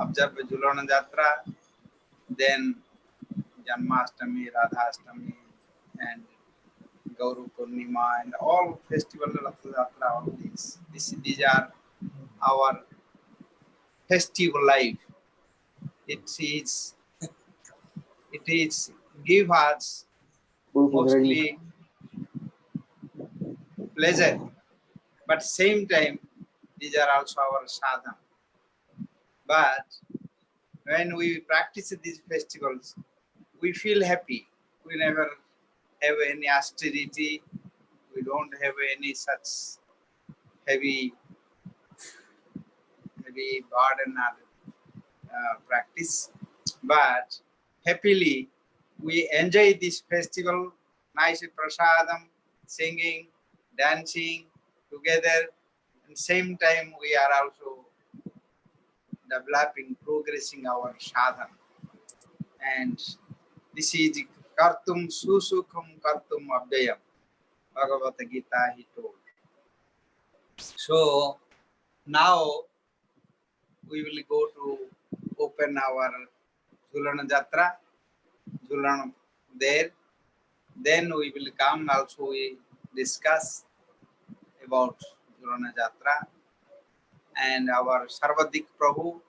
observe Jhulana Jatra, then Janmashtami, Radhashtami, and Gauru Purnima, and all festivals of Rath Jatra, all these are our festival life. It is give us mostly pleasure, but same time these are also our sadhana. But when we practice these festivals, we feel happy. We never have any austerity. We don't have any such heavy burden or practice. But happily, we enjoy this festival, nice prasadam, singing, dancing together. And same time, we are also developing, progressing our sadhana. And this is Kartum Susukham Kartum Abhyayam. Bhagavad Gita he told. So now we will go to open our Jhulana Jatra, Jhulana there. Then we will come also we discuss about Jhulana Jatra and our Sarvadik Prabhu,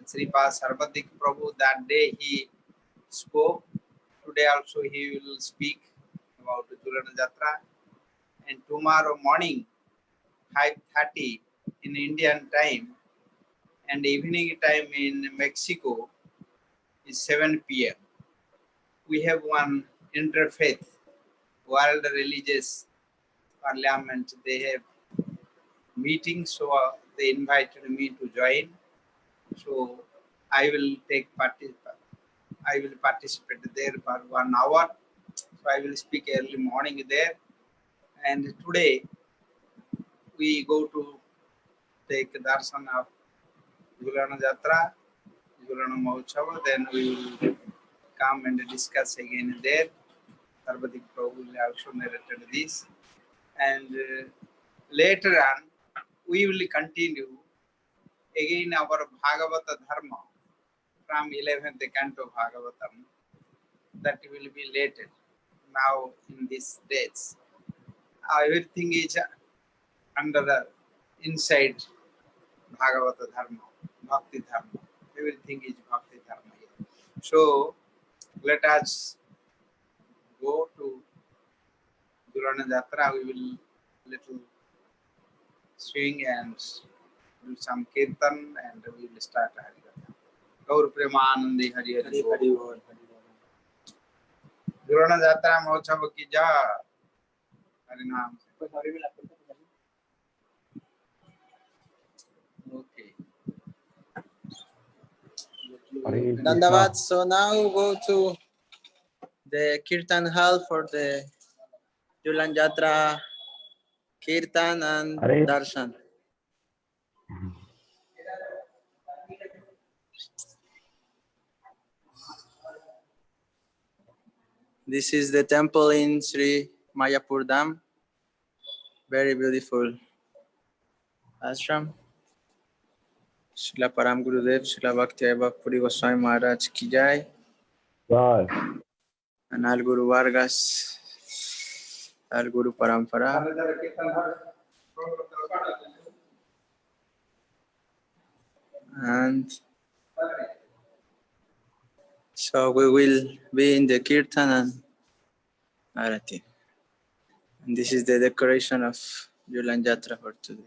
Sripad Sarvadik Prabhu, that day he spoke. Today also he will speak about Jhulana Jatra. And tomorrow morning, 5:30 in Indian time and evening time in Mexico is 7 p.m. We have one interfaith world religious parliament. They have meeting, so they invited me to join. So I will participate there for 1 hour. So I will speak early morning there. And today we go to take darshan of Jhulana Jatra, Jhulana Mahotsav. Then we will come and discuss again there. Sarvadik Prabhu also narrated this. And later on, we will continue again our Bhagavata Dharma from 11th canto Bhagavatam. That will be later. Now in these days, everything is under the inside Bhagavata Dharma, Bhakti Dharma. Everything is Bhakti Dharma here. So let us go to Jhulana Jatra. We will little swing and do some kirtan and we will start Harikatha. Gaur Premanandi Hari Hari Bol. Jhulana Jatra Mahotsav ki jai. Harinam. Okay. Dandavad. So now go to the Kirtan hall for the Jhulana Jatra Kirtan and Darshan. This is the temple in Sri Mayapur Dham. Very beautiful ashram. Srila Param Gurudev, Srila Bhakti Puri Goswami Maharaj ki jai. And Al Guru Vargas, Al Guru Parampara. And so we will be in the Kirtan and Arati. And this is the decoration of Jhulana Jatra for today.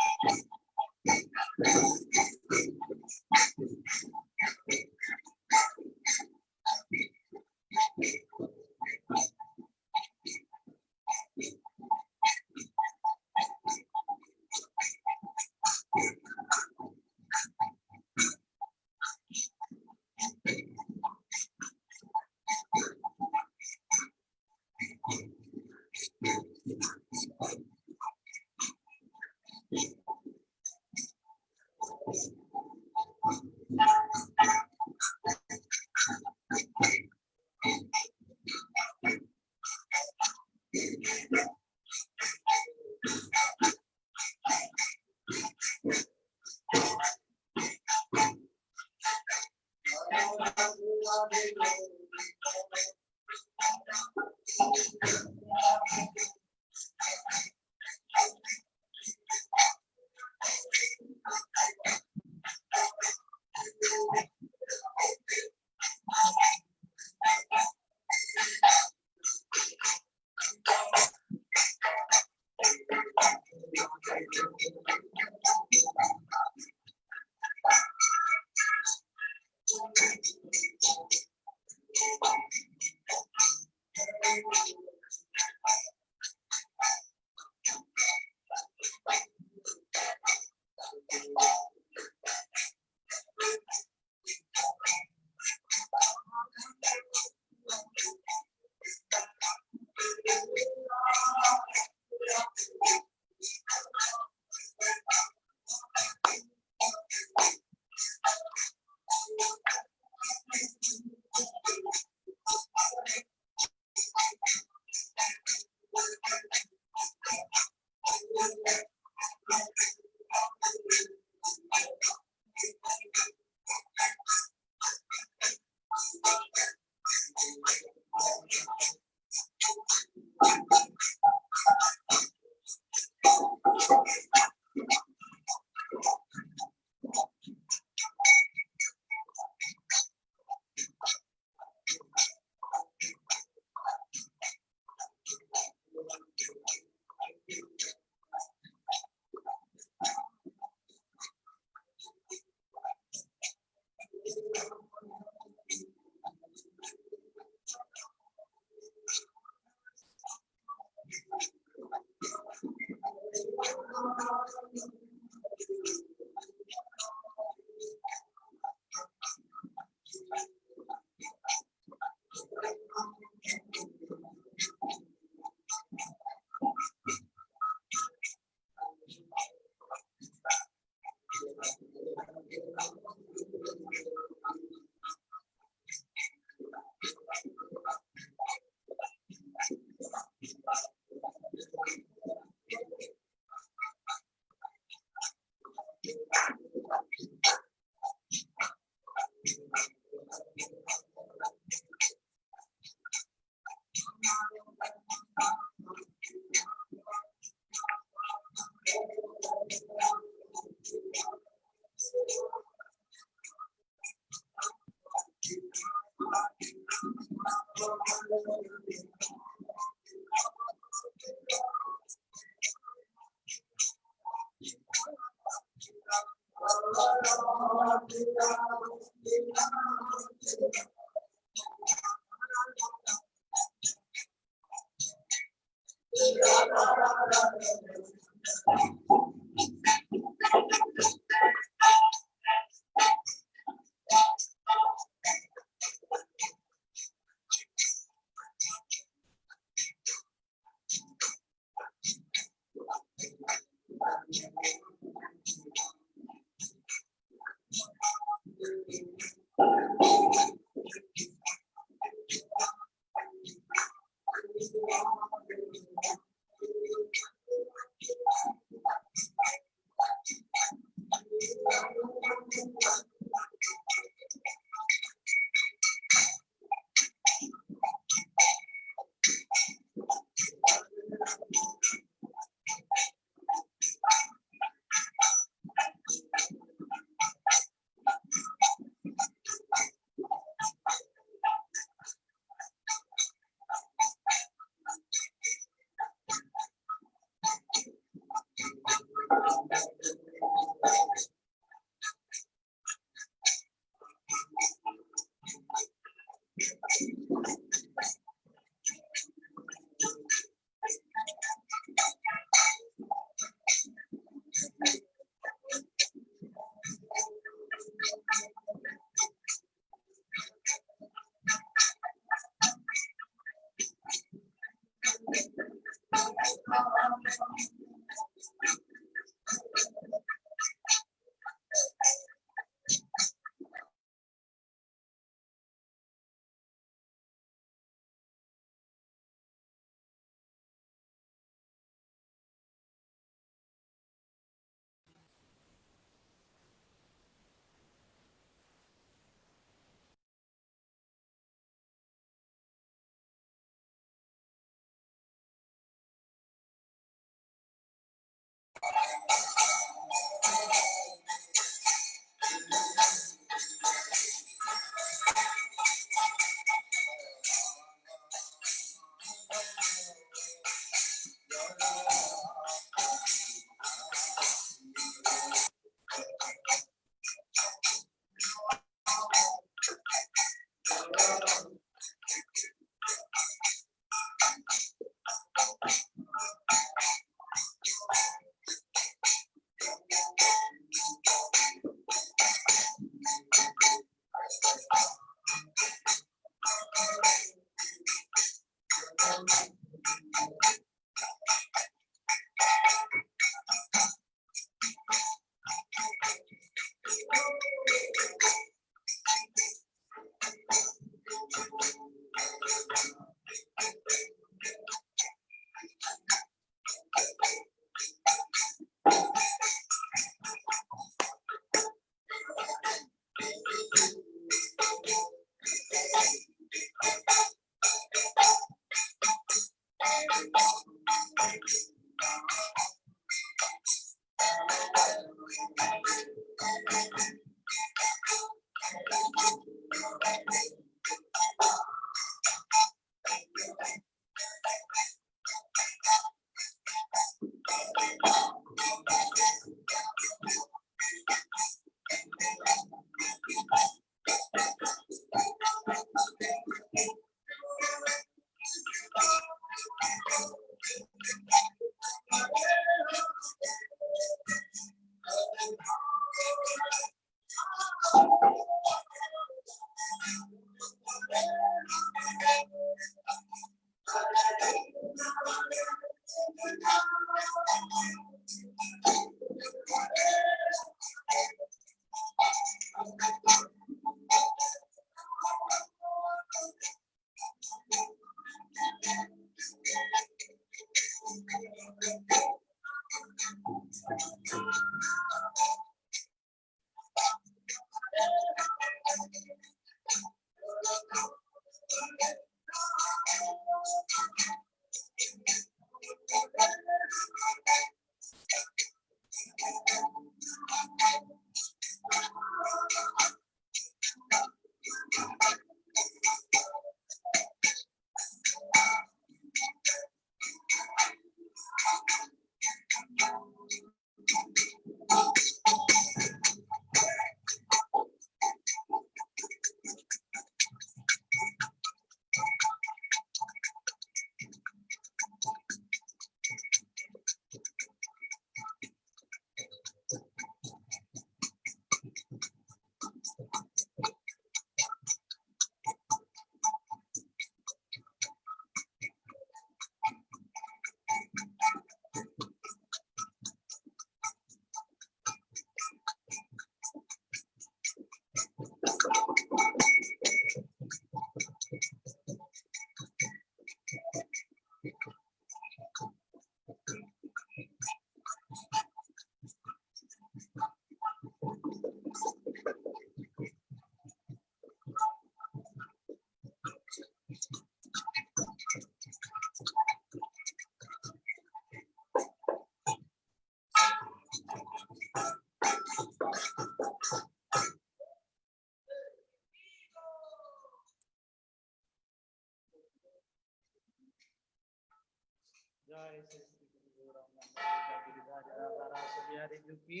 Bihari ji की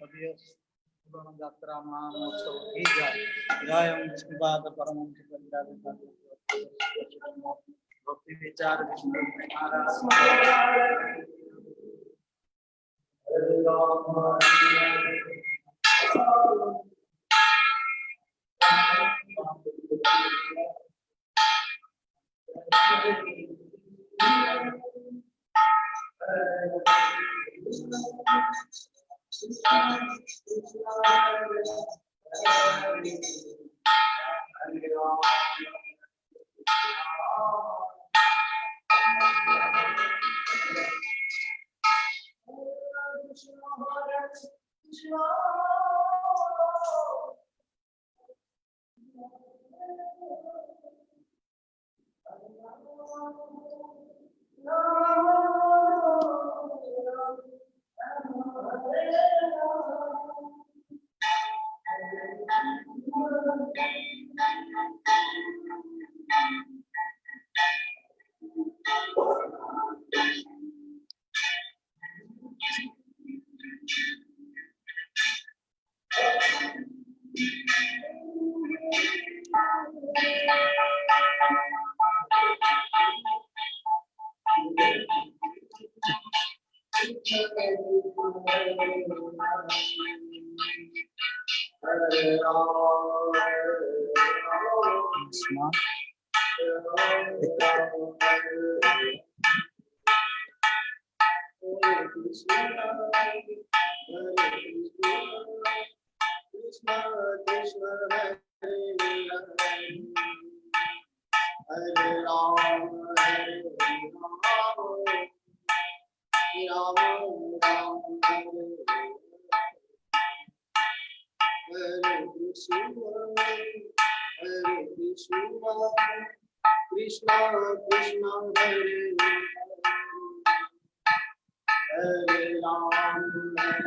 जय। यात्रा महामहोत्सव की जय। जय ओम विष्णुपाद परमहंस भक्ति विचार विष्णु महाराज।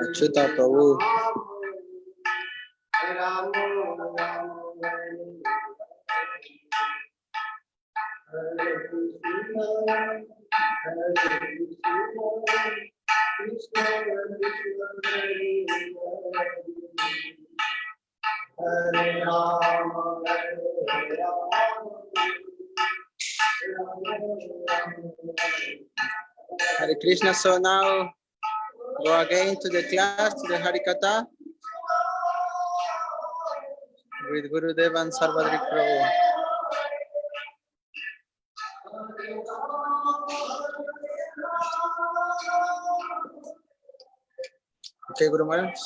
अच्युता प्रभु Hare Krishna. So now go again to the class, to the Harikatha with Gurudev and Sarvadrik Prabhu. Okay, Guru Maharaj.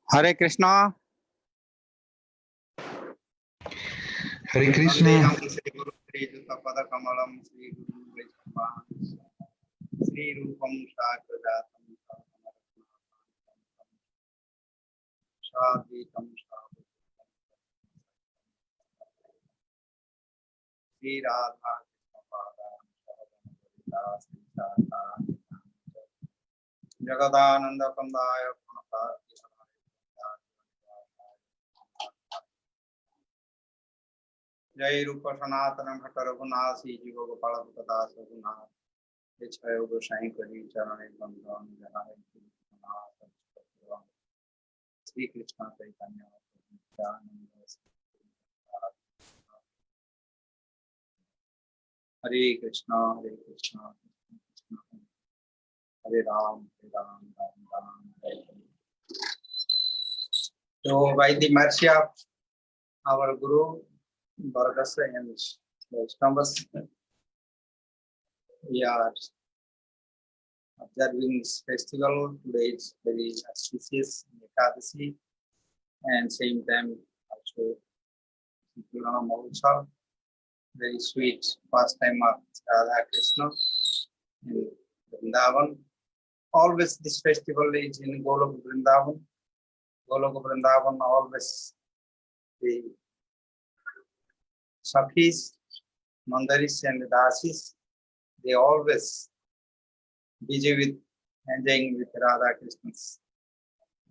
Hare Krishna. Hare Krishna. Shri Guru Sri Juta Pada Kamalam Shri Guru Vaishnava Shri Rupam Shakrajatam Shadvitam Shri Radha Krishna Pada Jagadananda Pandaya Jai Rupa Sanatana Bhatta Raghunasi Jiva Gopala Bhutta Raghunath Echayo Gosai Kari Charane Bandhan Jahai Sri Krishna Chaitanya Hare Krishna Hare Krishna Krishna Krishna Hare Ram Ram Hare Hare. So by the mercy of our Guru Bhargasa and Vaishnavas, we are observing this festival. Today is very auspicious Ekadasi, and same time also Purana Mahotsav, very sweet pastime of Radha Krishna in Vrindavan. Always this festival is in Golok Vrindavan. Golok Vrindavan always the Sakhis, Mandaris and Dasis, they always busy with enjoying with Radha Krishna's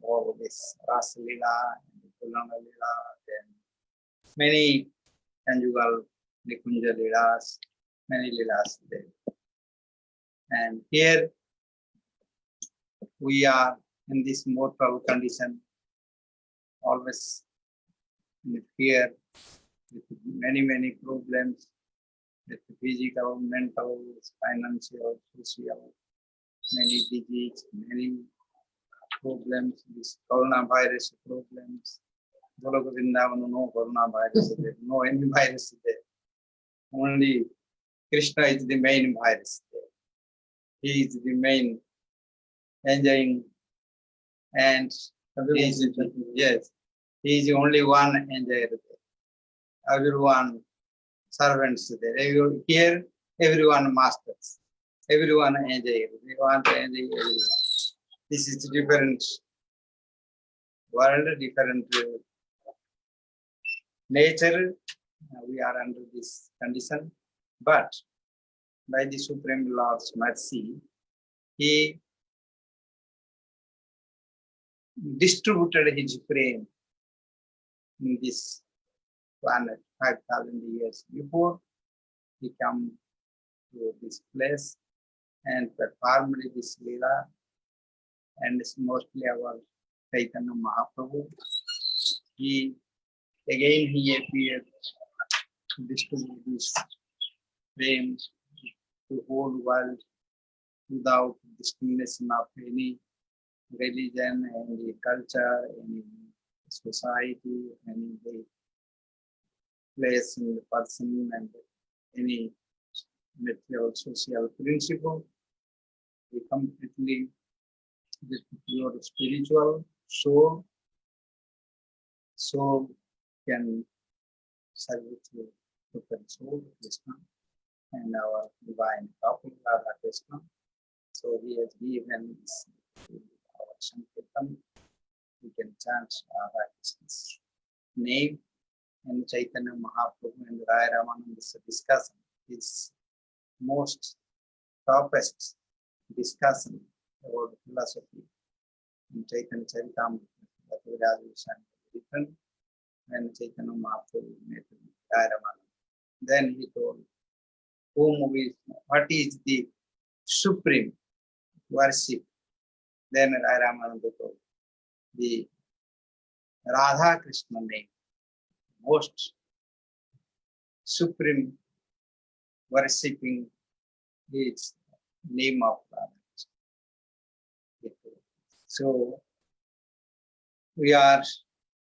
all this Rasa Leela, Purana Leela, then many conjugal Nikunja Leelas, many Leelas there. And here we are in this mortal condition, always in fear, with many problems, with physical, mental, financial, social, many diseases, many problems, this coronavirus problems. Golok Vrindavan, no coronavirus there, no any virus there. Only Krishna is the main virus there. He is the main enjoying, and he is, yes, he is the only one enjoyer there. Everyone servants there. Here, everyone masters. Everyone enjoy. They want to enjoy everyone. This is different world, different nature. We are under this condition. But by the Supreme Lord's mercy, He distributed His frame in this planet 5,000 years before He came to this place and performed this Leela, and it's mostly our Chaitanya Mahaprabhu. He appeared to distribute this frame to the whole world without discrimination of any religion, any culture, any society, any place in the person, and any material social principle. We completely your spiritual soul can serve to the soul Krishna and our divine couple Radha Krishna. So he has given our Sankirtan. We can chant Radha Krishna's name, and Chaitanya Mahaprabhu and Raya Ramananda's discussion is most toughest discussion about philosophy in Chaitanya Charitamrita that we have written when Chaitanya Mahaprabhu met Raya Ramananda. Then he told, what is the supreme worship? Then Raya Ramananda told, the Radha Krishna name, most supreme worshipping is name of Radha Krishna. So we are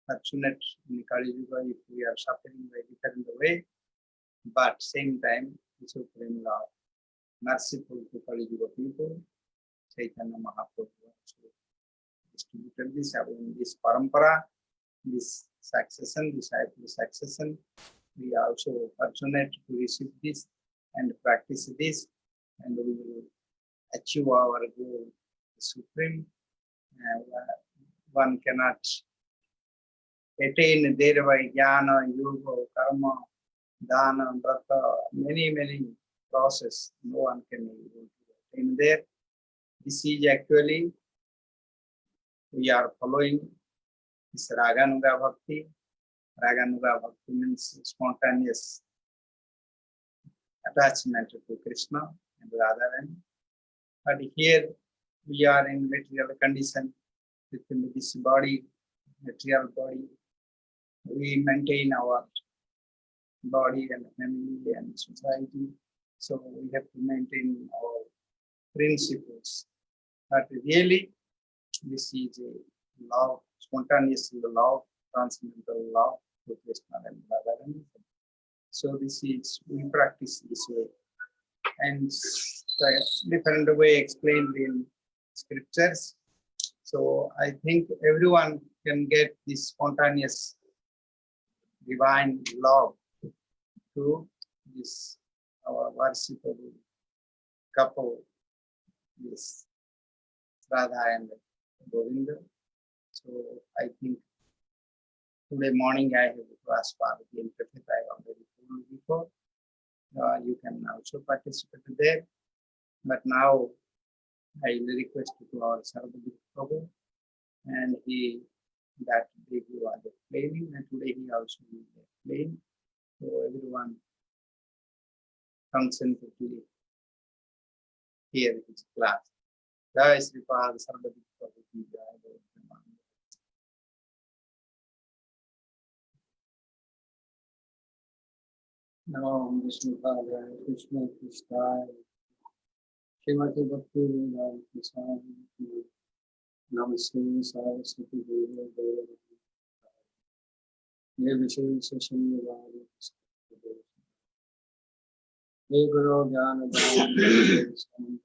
fortunate in Kali Yuga if we are suffering by different way, but same time the Supreme Lord merciful to Kali Yuga people. Chaitanya Mahaprabhu also distributed this in this parampara, this succession, disciple succession. We are also fortunate to receive this and practice this, and we will achieve our goal, the supreme. One cannot attain thereby jnana, yoga, karma, dana, vrata, many process. No one can be able to attain there. This is actually, we are following this Raganuga Bhakti. Raganuga Bhakti means spontaneous attachment to Krishna and Radharani. But here we are in material condition with this body, material body. We maintain our body and family and society. So we have to maintain our principles. But really, this is a love, spontaneous love, transcendental love to Krishna and Radharani. So this is, we practice this way. And different way explained in scriptures. So I think everyone can get this spontaneous divine love to this our worshipable couple, this Radha and Govinda. So I think today morning I have class for the empathy I already told you before. You can also participate there. But now I will request to our Sarvabhauma Prabhu, and he that day he was explaining, and today he also will explain. So everyone concentrate hear his class. Jai Sri Pad Sarvabhauma Prabhu ki jai. Nam Vishnu Padaya Krishna Krishnaya Srimati Bhakti Vedanta Swami Namaste Saraswati Devi Devi Ye Vishesha Shanyavadi Ye Guru Jnana Dhyana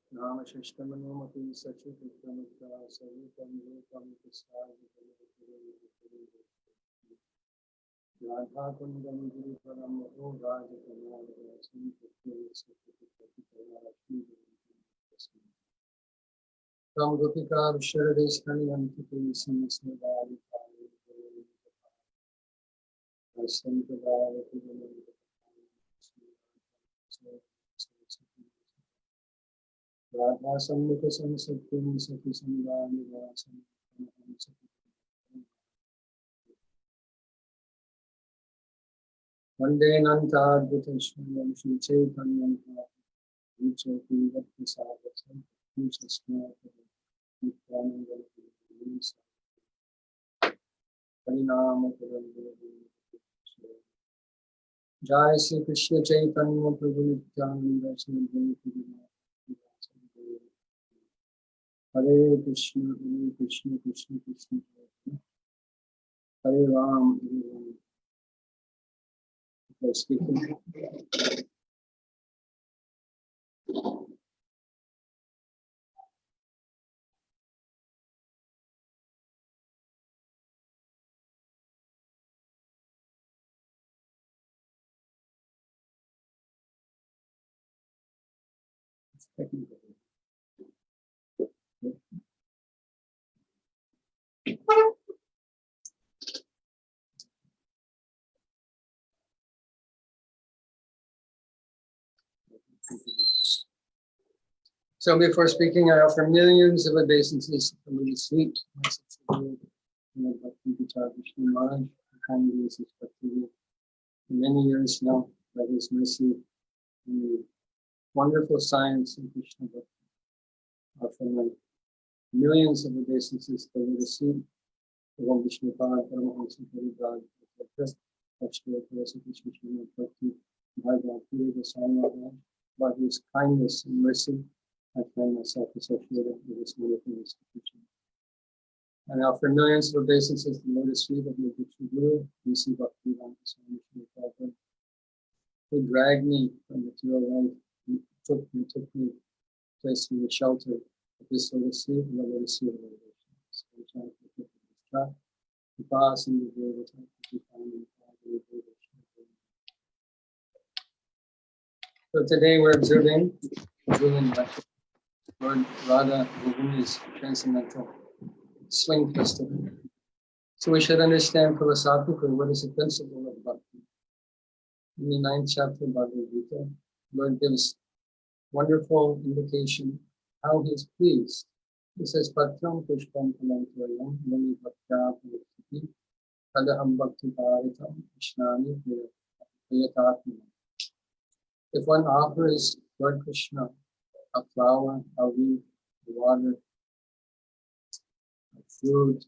Nama Shishtamanumati Sachi Vikramitra Savitam Yukam Kisai Radha Kundam Giri Param O Raja Kamala Rasim Pukri Sakti Tam Gopika Visharades Kaniyanti Samasnadari Sampradaya Radha Samvita Samsatum Sati Sangani Vasam Vande Nanta Advaita Shri Shri Chaitanya Vichoti Bhakti Sarasam Vichasma Nityananda Parinama Jai Sri Krishna Chaitanya Prabhu Nityananda Sri Hare Krishna, Krishna Krishna, Hare Ram, Hare Ram. Okay, speaking. So before speaking, I offer millions of obeisances from the sweet message of the Bhakti Vichar Vishnu Maharaj, who kindly is Bhakti for many years now, by his mercy and the wonderful science of Krishna Bhakti. I offer my millions of obeisances to the seed of Om Vishnu Pad Paramahansa Paribhag, Ashtoya Krishna Krishna Bhakti, Bhagavad Gita Goswami Maharaj. By his kindness and mercy, I find myself associated with this wonderful institution. And I offer millions of obeisances to the lotus feet of the Guru Guru, V.C. Bhaktivedanta Swami Srila Prabhupada, who dragged me from material life and took me, placed me in the shelter of this lotus feet and the lotus feet of elevation. So I try to pick up this track, the boss and the Guru, to find in the So today we're observing Lord Radha Govinda's transcendental swing festival. So we should understand philosophically what is the principle of bhakti. In the 9th chapter of Bhagavad Gita, Lord gives wonderful indication how he is pleased. He says, Patram Pushpam Kalantoyam Muni Bhaktya Purikiti Kadaham Bhakti Bharitam Krishnani Priyatatma. If one offers Lord Krishna a flower, a wheat, water, a fruit,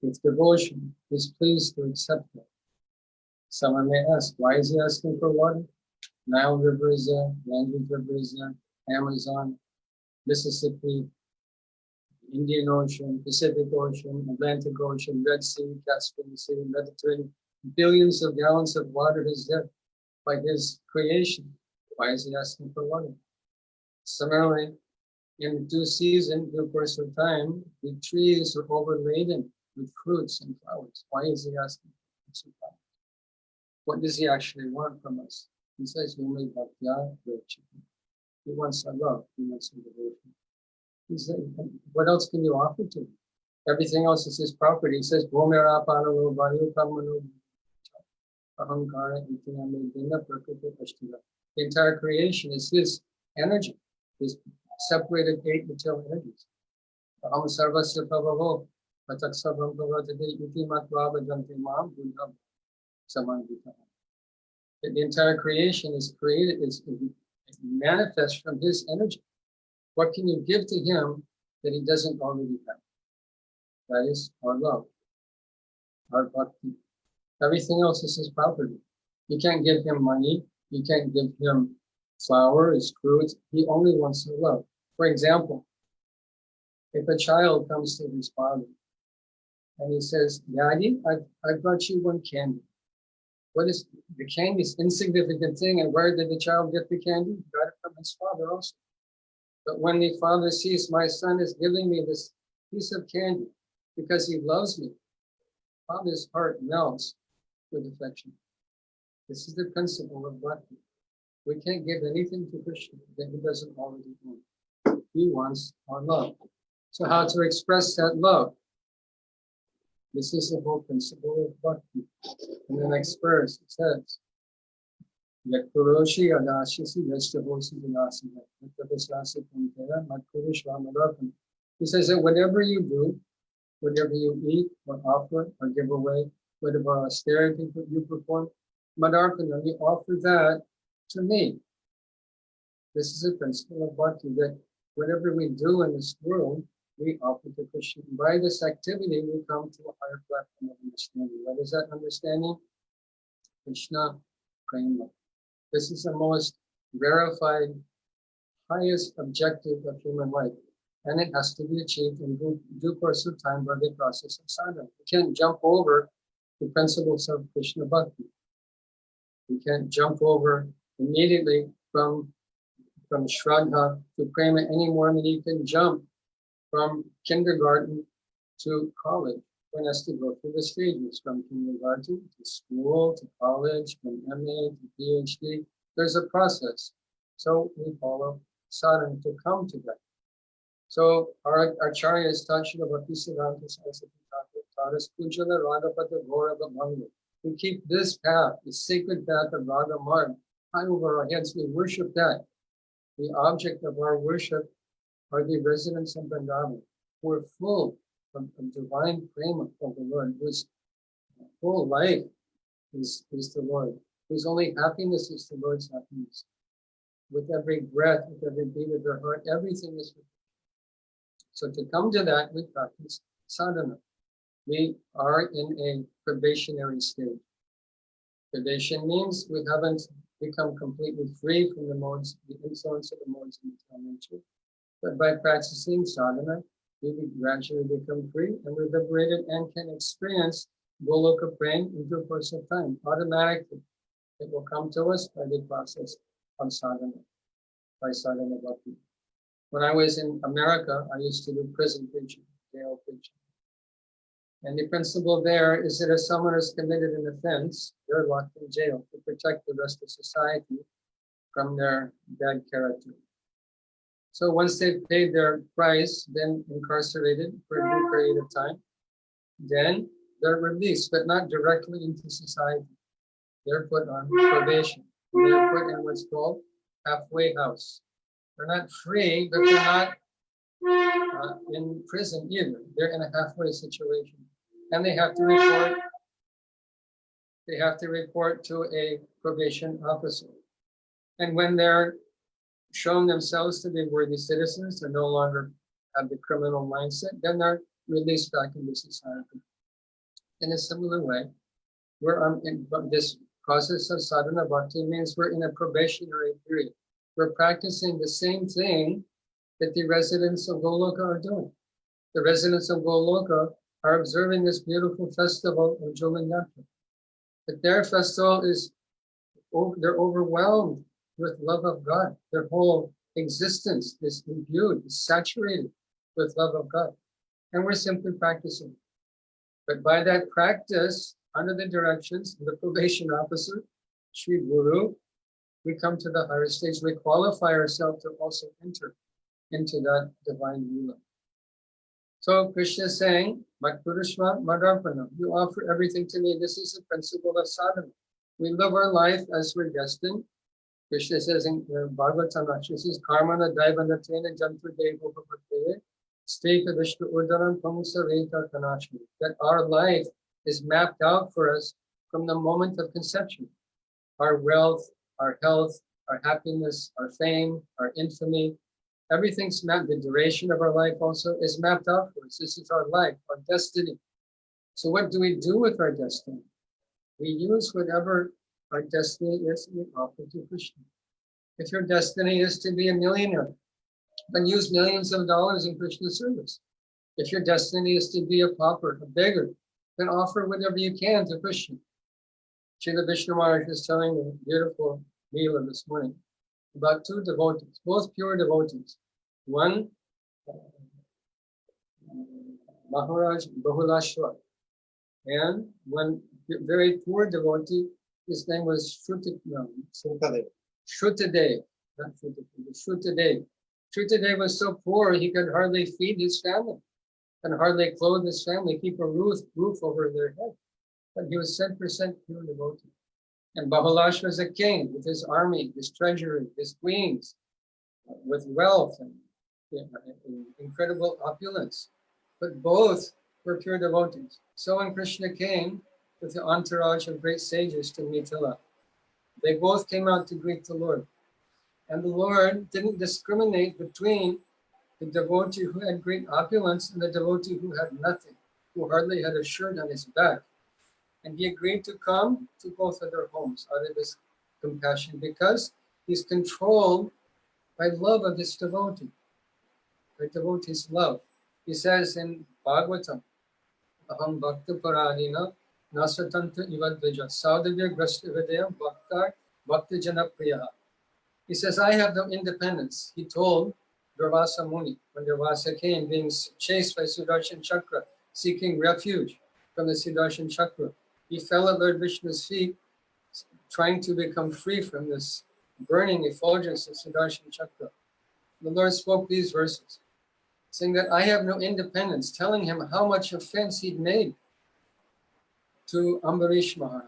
with devotion, he is pleased to accept it. Someone may ask, why is he asking for water? Nile River is there, Ganges River is there, Amazon, Mississippi, Indian Ocean, Pacific Ocean, Atlantic Ocean, Red Sea, Caspian Sea, Mediterranean. Billions of gallons of water is there by his creation. Why is he asking for water? Similarly, in due season, due course of time, the trees are overladen with fruits and flowers. Why is he asking for fruits and flowers? What does he actually want from us? He says, Yumai Bhaktya Virchiti. He wants our love, he wants our devotion. He said, what else can you offer to him? Everything else is his property. He says, Bhomera Panalo Vayu Kamano Ahankara Itiname Dinna Prakriti Ashtila. The entire creation is his energy, his separated 8 material energies. Aham Sarvasya Pavavo, Pataksavam Pavadade Iti Matva Bhajanti Mam Buddham Samangita. The entire creation is created, is manifest from his energy. What can you give to him that he doesn't already have? That is our love, our bhakti. Everything else is his property. You can't give him money. You can't give him flowers, fruits. He only wants your love. For example, if a child comes to his father and he says, Daddy, I brought you one candy. What is the candy? Is insignificant thing. And where did the child get the candy? He got it from his father also. But when the father sees my son is giving me this piece of candy because he loves me, father's heart melts with affection. This is the principle of bhakti. We can't give anything to Krishna that he doesn't already want. He wants our love. So how to express that love? This is the whole principle of bhakti. In the next verse, it says, Yakpuroshi adashisi yashtabosi vinasina. He says that whatever you do, whatever you eat or offer or give away, whatever austerity that you perform, Madarpana, you offer that to me. This is a principle of bhakti, that whatever we do in this world, we offer to Krishna. By this activity, we come to a higher platform of understanding. What is that understanding? Krishna Prema. This is the most verified, highest objective of human life. And it has to be achieved in due course of time by the process of sadhana. You can't jump over the principles of Krishna Bhakti. You can't jump over immediately from Shraddha to Prema any more than you can jump from kindergarten to college. One has to go through the stages from kindergarten to school to college, from MA to PhD. There's a process. So we follow sadhana to come to that. So our acharyas taught Srila Bhaktisiddhanta Saraswati taught us Kujala Ragapata Gaurava Bhanga. We keep this path, the sacred path of Raga Marg, high over our heads. We worship that. The object of our worship are the residents of Vrindavan, who are full of divine prema of the Lord, whose whole life is the Lord, whose only happiness is the Lord's happiness. With every breath, with every beat of their heart, everything is. So to come to that, we practice sadhana. We are in a probationary state. Probation means we haven't become completely free from the modes, the influence of the modes of material nature. But by practicing sadhana, we gradually become free and we're liberated and can experience Goloka Prem in due course of time. Automatically, it will come to us by the process of sadhana, by sadhana bhakti. When I was in America, I used to do prison preaching, jail preaching. And the principle there is that if someone has committed an offense, they're locked in jail to protect the rest of society from their bad character. So once they've paid their price, then incarcerated for a new period of time, then they're released, but not directly into society. They're put on probation. They're put in what's called halfway house. They're not free, but they're not in prison either. They're in a halfway situation, and they have to report. They have to report to a probation officer. And when they're shown themselves to be worthy citizens, they no longer have the criminal mindset, then they're released back into society. In a similar way, we're in this process of sadhana bhakti means we're in a probationary period. We're practicing the same thing that the residents of Goloka are doing. The residents of Goloka are observing this beautiful festival of Jolanyatra. But their festival is, they're overwhelmed with love of God. Their whole existence is imbued, is saturated with love of God. And we're simply practicing. But by that practice, under the directions of the probation officer, Sri Guru, we come to the higher stage. We qualify ourselves to also enter into that divine lila. So Krishna is saying, Matpurusva Madarpana, you offer everything to me. This is the principle of sadhana. We live our life as we're destined. Krishna says in Bhagavatam, this is Karmana Daivanatena Jantu Devopapateye, Steka Vishnu Urdaram Pamsa Reta Kanashmi. That our life is mapped out for us from the moment of conception. Our wealth, our health, our happiness, our fame, our infamy, everything's mapped. The duration of our life also is mapped out for us. This is our life, our destiny. So what do we do with our destiny? We use whatever our destiny is, we offer to Krishna. If your destiny is to be a millionaire, then use millions of dollars in Krishna's service. If your destiny is to be a pauper, a beggar, then offer whatever you can to Krishna. Srila Vishnu Maharaj is telling a beautiful Leela this morning about two devotees, both pure devotees. One, Maharaj Bahulashwar, and one very poor devotee, his name was Shrutadev, not Shrutadev. Shrutadev was so poor he could hardly feed his family and hardly clothe his family, keep a roof over their head. But he was 10% pure devotee. And Bahulash was a king with his army, his treasury, his queens, with wealth and incredible opulence. But both were pure devotees. So when Krishna came with the entourage of great sages to Mithila, they both came out to greet the Lord. And the Lord didn't discriminate between the devotee who had great opulence and the devotee who had nothing, who hardly had a shirt on his back. And he agreed to come to both of their homes out of his compassion because he's controlled by love of his devotee, by devotee's love. He says in Bhagavatam, Aham Bhakta Paranina Nasatanta Ivadvaja Saudavya Grasta Vidya Bhakta Jana Priya. He says, I have no independence. He told Durvasa Muni when Durvasa came, being chased by Sudarshan Chakra, seeking refuge from the Sudarshan Chakra. He fell at Lord Vishnu's feet, trying to become free from this burning effulgence of Sudarshan Chakra. The Lord spoke these verses, saying that I have no independence, telling him how much offense he'd made to Ambarish Maharaj,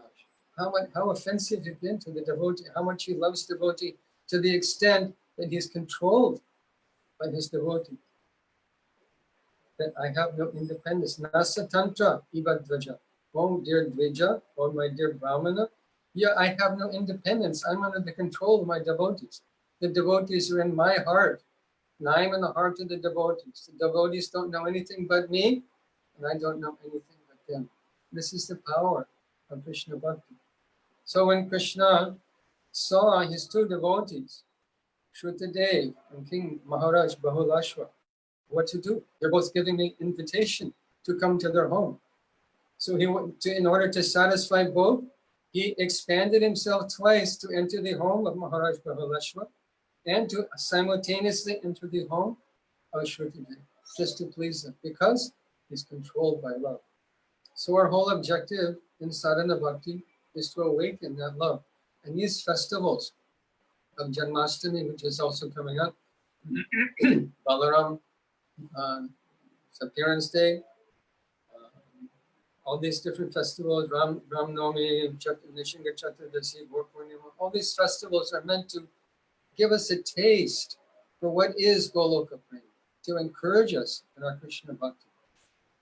how offensive he'd been to the devotee, how much he loves devotee, to the extent that he's controlled by his devotee. That I have no independence. Nasa Tantra Ibadvaja. Oh, dear Dvija, oh, my dear Brahmana, yeah, I have no independence. I'm under the control of my devotees. The devotees are in my heart, and I'm in the heart of the devotees. The devotees don't know anything but me, and I don't know anything but them. This is the power of Krishna Bhakti. So when Krishna saw his two devotees, Shrutadev and King Maharaj Bahulashwar, what to do? They're both giving me invitation to come to their home. So in order to satisfy both, he expanded himself twice to enter the home of Maharaj Bahulashwar and to simultaneously enter the home of Shrutadev, just to please them, because he's controlled by love. So our whole objective in sadhana bhakti is to awaken that love. And these festivals of Janmashtami, which is also coming up, Balaram, appearance day, all these different festivals, Ram Navami, Nishinga Chaturdasi, Gaur Purnima, all these festivals are meant to give us a taste for what is Goloka Prema, to encourage us in our Krishna Bhakti,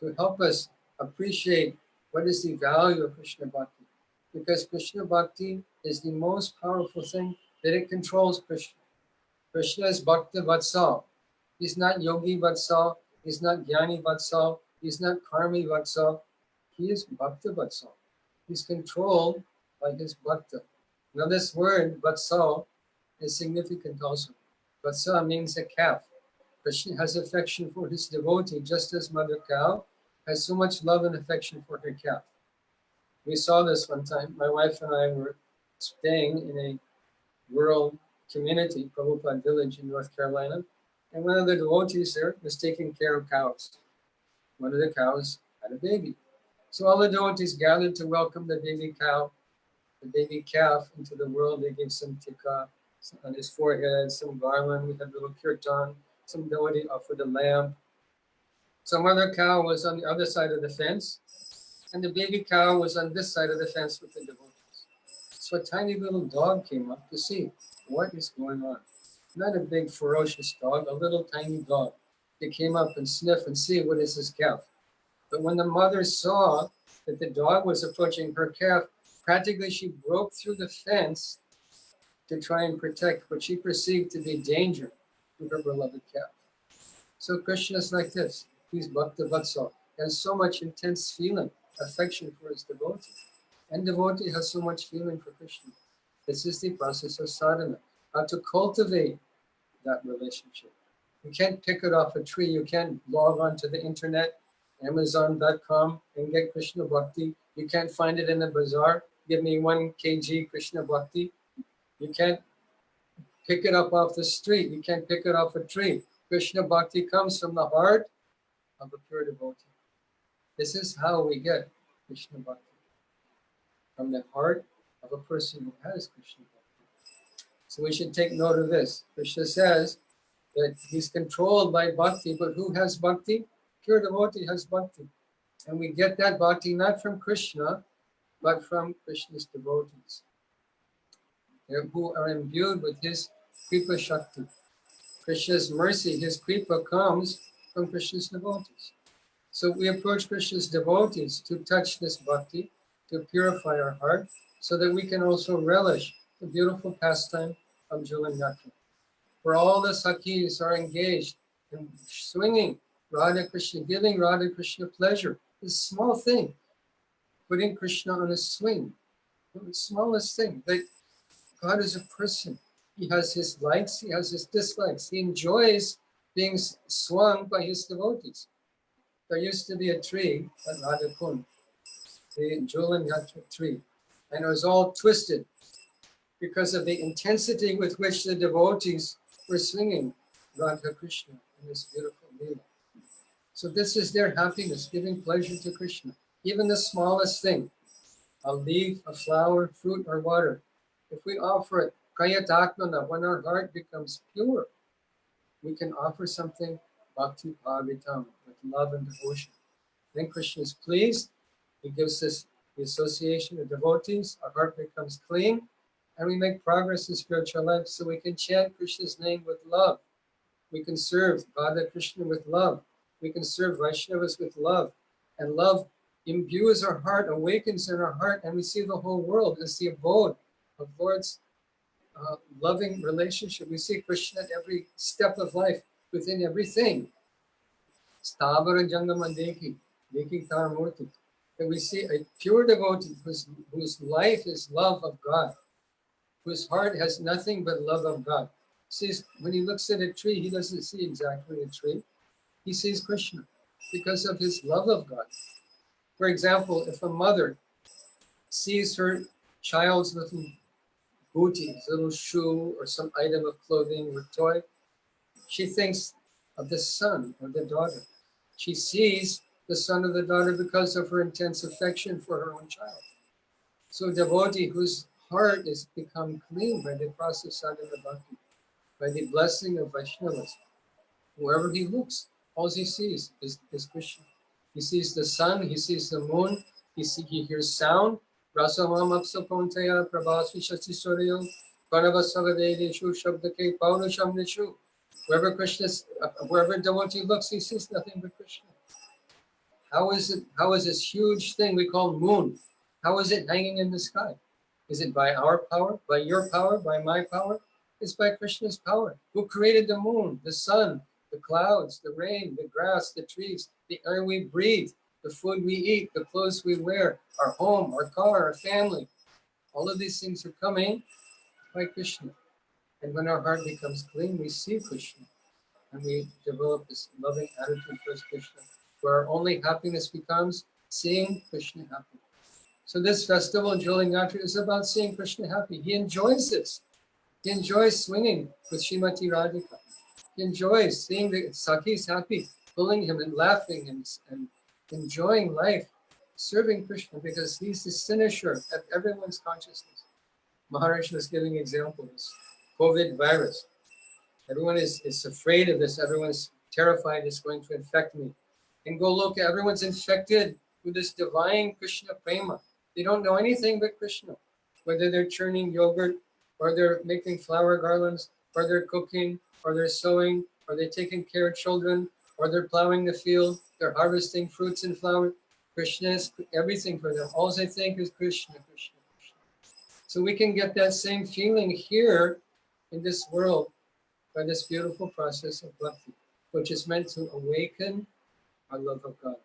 to help us appreciate what is the value of Krishna Bhakti. Because Krishna Bhakti is the most powerful thing, that it controls Krishna. Krishna is Bhakta Vatsal. He's not Yogi Vatsal, he's not Jnani Vatsal, he's not Karmi Vatsal. He is Bhakta Vatsal. He's controlled by his Bhakta. Now this word Vatsal is significant also. Vatsal means a calf. Krishna has affection for his devotee, just as Mother Cow has so much love and affection for her calf. We saw this one time. My wife and I were staying in a rural community, Prabhupada village in North Carolina, and one of the devotees there was taking care of cows. One of the cows had a baby. So all the devotees gathered to welcome the baby cow, the baby calf into the world. They gave some tikka on his forehead, some garland. We had little kirtan. Some devotee offered a lamb. Some other cow was on the other side of the fence, and the baby cow was on this side of the fence with the devotees. So a tiny little dog came up to see what is going on. Not a big ferocious dog, a little tiny dog. They came up and sniff and see what is this calf. But when the mother saw that the dog was approaching her calf, practically she broke through the fence to try and protect what she perceived to be danger to her beloved calf. So Krishna is like this. He's Bhakta Vatsal. He has so much intense feeling, affection for his devotee. And devotee has so much feeling for Krishna. This is the process of sadhana, how to cultivate that relationship. You can't pick it off a tree. You can't log on to the internet, Amazon.com, and get Krishna Bhakti. You can't find it in a bazaar. Give me 1 kg Krishna Bhakti. You can't pick it up off the street. You can't pick it off a tree. Krishna Bhakti comes from the heart of a pure devotee. This is how we get Krishna Bhakti. From the heart of a person who has Krishna Bhakti. So we should take note of this. Krishna says that he's controlled by bhakti, but who has bhakti? Pure devotee has bhakti. And we get that bhakti not from Krishna, but from Krishna's devotees, who are imbued with his Kripa Shakti. Krishna's mercy, his Kripa comes from Krishna's devotees. So we approach Krishna's devotees to touch this bhakti, to purify our heart, so that we can also relish the beautiful pastime of Jhulan Yatra. For all the Sakhis are engaged in swinging Radha Krishna, giving Radha Krishna pleasure. This small thing, putting Krishna on a swing, the smallest thing. That God is a person. He has his likes, he has his dislikes. He enjoys being swung by his devotees. There used to be a tree at Radha Kund, the Jhulan Yatra tree, and it was all twisted because of the intensity with which the devotees were swinging Radha Krishna in this beautiful Leela. So this is their happiness, giving pleasure to Krishna. Even the smallest thing, a leaf, a flower, fruit, or water, if we offer it, prayatatmana, when our heart becomes pure, we can offer something bhakti bhavitam, with love and devotion. Then Krishna is pleased. He gives us the association of devotees. Our heart becomes clean, and we make progress in spiritual life. So we can chant Krishna's name with love. We can serve Radha Krishna with love. We can serve Vaishnavas with love. And love imbues our heart, awakens in our heart, and we see the whole world as the abode of Lord's loving relationship. We see Krishna at every step of life, within everything. Stavara Jangama Deki Taramurti. And we see a pure devotee whose life is love of God, whose heart has nothing but love of God. Sees, when he looks at a tree, he doesn't see exactly a tree. He sees Krishna because of his love of God. For example, if a mother sees her child's little booty, his little shoe, or some item of clothing or toy, she thinks of the son or the daughter. She sees the son or the daughter because of her intense affection for her own child. So a devotee whose heart is become clean by the process of sadhana bhakti, by the blessing of Vaishnavas, wherever he looks, all he sees is Krishna. He sees the sun, he sees the moon, He hears sound. Rasamam Apsaponteya Prabhasvi Shatisoryo Pranavasavadeshu Shabdake Paurusham Nishu. Wherever devotee looks, he sees nothing but Krishna. How is this huge thing we call moon? How is it hanging in the sky? Is it by our power, by your power, by my power? It's by Krishna's power. Who created the moon, the sun, the clouds, the rain, the grass, the trees, the air we breathe, the food we eat, the clothes we wear, our home, our car, our family. All of these things are coming by Krishna. And when our heart becomes clean, we see Krishna. And we develop this loving attitude towards Krishna, where our only happiness becomes seeing Krishna happy. So this festival, Jyoti Yatra, is about seeing Krishna happy. He enjoys this. He enjoys swinging with Srimati Radhika. He enjoys seeing the Sakhis happy, pulling him and laughing and enjoying life, serving Krishna, because he's the finisher of everyone's consciousness. Maharaj was giving examples. COVID virus. Everyone is afraid of this. Everyone's terrified it's going to infect me. And Goloka, everyone's infected with this divine Krishna prema. They don't know anything but Krishna. Whether they're churning yogurt, or they're making flower garlands, or they're cooking, or they're sewing, or they're taking care of children, or they're plowing the field, they're harvesting fruits and flowers. Krishna is everything for them. All they think is Krishna, Krishna, Krishna. So we can get that same feeling here in this world by this beautiful process of bhakti, which is meant to awaken our love of God.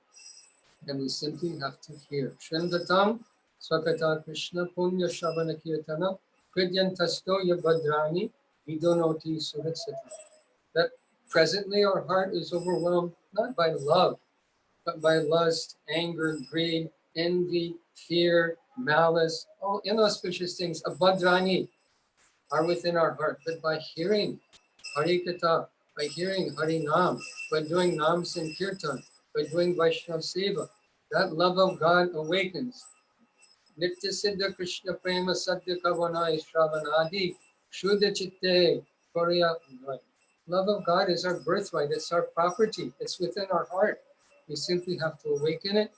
And we simply have to hear. Shrindatam Swakata Krishna Punya Shavana Kirtana Kridyantasto Yabhadrani Vidonoti Suritsata. That presently our heart is overwhelmed not by love, but by lust, anger, greed, envy, fear, malice, all inauspicious things. Abhadrani are within our heart, but by hearing Harikatha, by hearing Harinam, by doing Nam Sankirtan, by doing Vaishnava Seva, that love of God awakens. Nitya Siddha Krishna Prema Sadhya Kavana Ishravanadi Shuddha Chitte Korya. Love of God is our birthright, it's our property, it's within our heart. We simply have to awaken it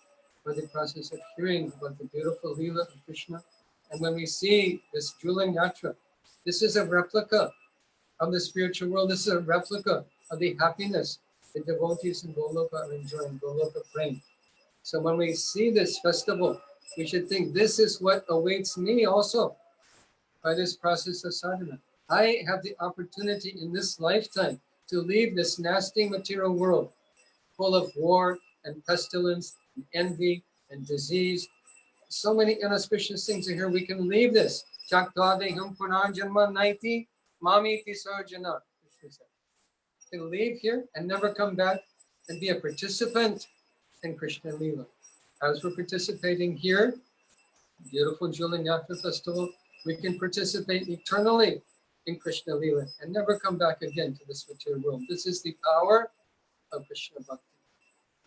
by the process of hearing about the beautiful Leela of Krishna. And when we see this Jhula Yatra, this is a replica of the spiritual world. This is a replica of the happiness the devotees in Goloka are enjoying, Goloka praying. So when we see this festival, we should think this is what awaits me also by this process of sadhana. I have the opportunity in this lifetime to leave this nasty material world full of war and pestilence and envy and disease. So many inauspicious things are here. We can leave this. Chaktadeham punarjanma naiti mamiti sarjana. We can leave here and never come back and be a participant in Krishna Leela. As we're participating here, beautiful Jhula Yatra festival, we can participate eternally in Krishna Leela and never come back again to this material world. This is the power of Krishna Bhakti.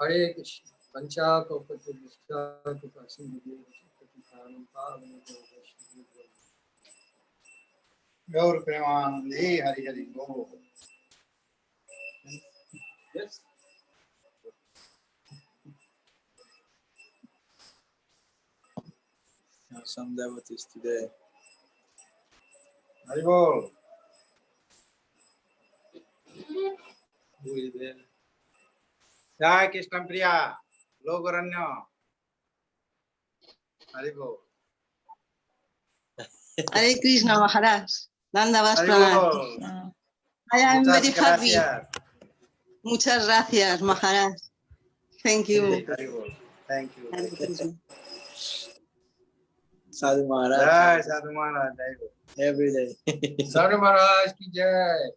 Hare Krishna. Pancha Kopati Vishya Kupasindhu Patikanam Pavanam Gaur Premanande Hari Hari Go. Yes. Some devotees today. Hari Bol. Who is there? Jai Krishna Priya. Logoranya. Hari Bol. Hare Krishna Maharaj. Dandavas Hari Pranam. Bol. I am very Muchas happy. gracias. Muchas gracias, Maharaj. Thank you. Hari Bol. Thank you. Hare Krishna. Sadhu Maharaj. Jai Sadhu Maharaj. Jai Bol. Every day. Sadhu Maharaj ki jai.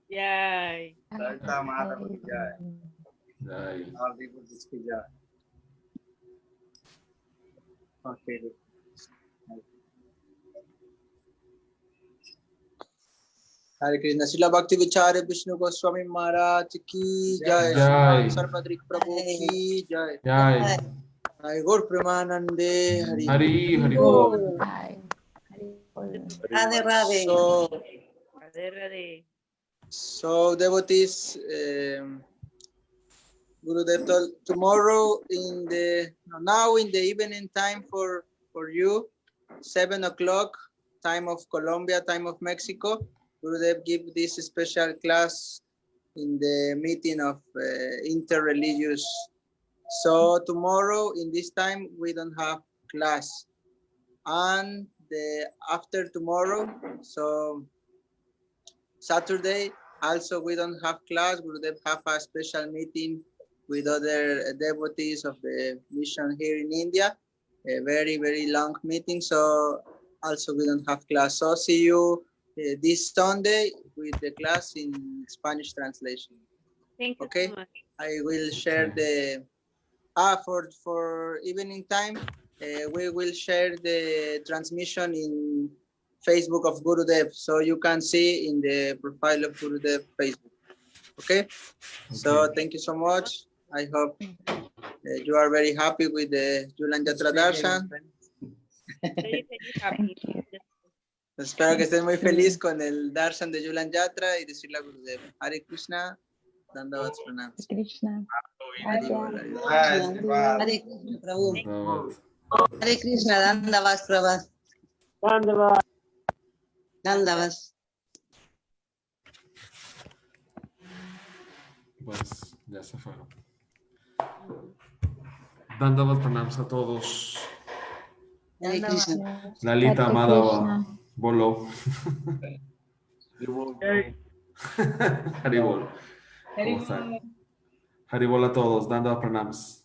Yay. Lalita Madhava ki jai. All the Buddhists ki jai. Okay. Hare Krishna. Srila Bhakti Vichare Vishnu Goswami Maharaj ki jai. Jai. Sarvadrik Prabhu ki jai. Jai. Jai Gaur Premanande Hari. Hari Hari Bol. Radhe Radhe. Radhe Radhe. So devotees, Gurudev told tomorrow now in the evening time for you, 7 o'clock, time of Colombia, time of Mexico. Gurudev give this special class in the meeting of interreligious. So tomorrow in this time we don't have class, and after tomorrow, so Saturday also we don't have class. Gurudev have a special meeting with other devotees of the mission here in India, a very, very long meeting. So also we don't have class. So see you this Sunday with the class in Spanish translation. Thank you Okay. so much. I will share the, for evening time, we will share the transmission in Facebook of Gurudev, so you can see in the profile of Gurudev Facebook. Okay? So thank you so much. I hope you are very happy with the Julan Yatra Darshan. Very, very happy. Espero que estés muy feliz con el Darshan de Julan Yatra y decirle a Gurudev, Hare Krishna, Dandavat Pranam. Krishna. Haribol, Haribol. Hare Krishna, Prabhu. Hare Krishna, Dandavas, Prabhu. Dandavas. Pues ya se fueron. Dandavat pranams a todos. Hare Krishna. Lalita, Hare Madhava, Krishna. Bolo. Haribol. ¿Cómo están? Haribol a todos. Dandavat pranams.